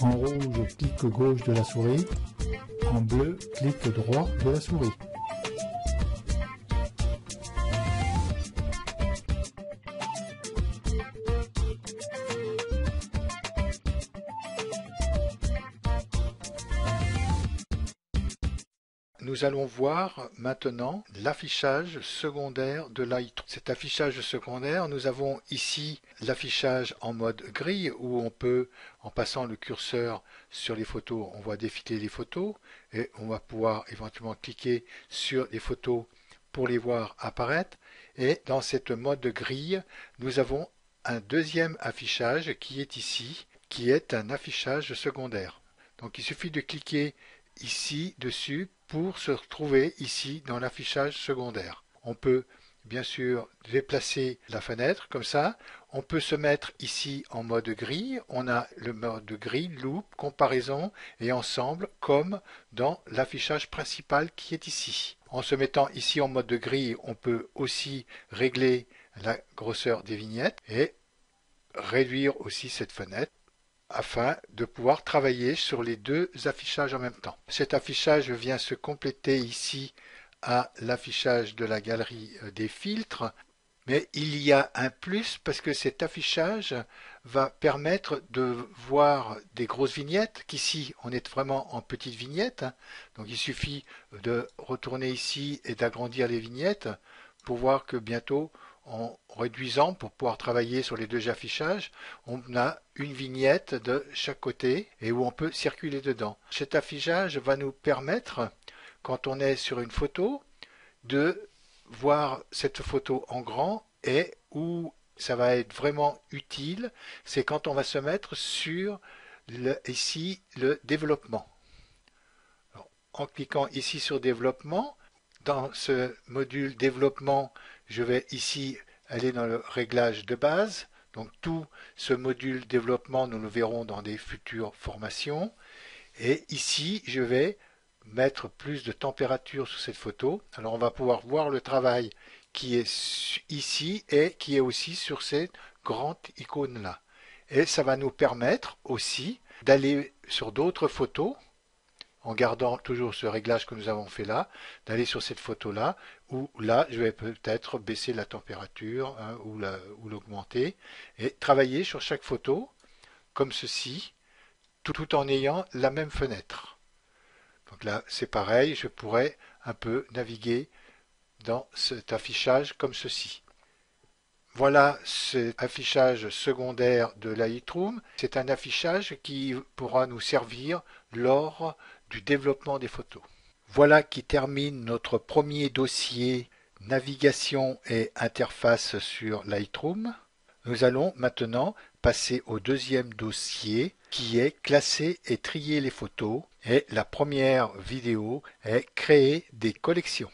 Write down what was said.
En rouge, clic gauche de la souris. En bleu, clic droit de la souris. Nous allons voir maintenant l'affichage secondaire de Lightroom. Cet affichage secondaire, nous avons ici l'affichage en mode grille où on peut, en passant le curseur sur les photos, on voit défiler les photos et on va pouvoir éventuellement cliquer sur les photos pour les voir apparaître. Et dans cette mode grille, nous avons un deuxième affichage qui est ici, qui est un affichage secondaire. Donc il suffit de cliquer ici dessus pour se retrouver ici dans l'affichage secondaire. On peut bien sûr déplacer la fenêtre comme ça. On peut se mettre ici en mode grille. On a le mode grille, loupe, comparaison et ensemble comme dans l'affichage principal qui est ici. En se mettant ici en mode grille, on peut aussi régler la grosseur des vignettes et réduire aussi cette fenêtre afin de pouvoir travailler sur les deux affichages en même temps. Cet affichage vient se compléter ici à l'affichage de la galerie des filtres, mais il y a un plus parce que cet affichage va permettre de voir des grosses vignettes, qu'ici on est vraiment en petites vignettes, donc il suffit de retourner ici et d'agrandir les vignettes pour voir que bientôt, en réduisant pour pouvoir travailler sur les deux affichages, on a une vignette de chaque côté et où on peut circuler dedans. Cet affichage va nous permettre, quand on est sur une photo, de voir cette photo en grand et où ça va être vraiment utile, c'est quand on va se mettre sur ici le développement. Alors, en cliquant ici sur développement, dans ce module développement, je vais ici aller dans le réglage de base. Donc tout ce module développement, nous le verrons dans des futures formations. Et ici, je vais mettre plus de température sur cette photo. Alors on va pouvoir voir le travail qui est ici et qui est aussi sur cette grande icône-là. Et ça va nous permettre aussi d'aller sur d'autres photos, en gardant toujours ce réglage que nous avons fait là, d'aller sur cette photo-là, où là, je vais peut-être baisser la température ou l'augmenter, et travailler sur chaque photo, comme ceci, tout en ayant la même fenêtre. Donc là, c'est pareil, je pourrais un peu naviguer dans cet affichage comme ceci. Voilà cet affichage secondaire de Lightroom. C'est un affichage qui pourra nous servir lors du développement des photos. Voilà qui termine notre premier dossier navigation et interface sur Lightroom. Nous allons maintenant passer au deuxième dossier qui est classer et trier les photos. Et la première vidéo est créer des collections.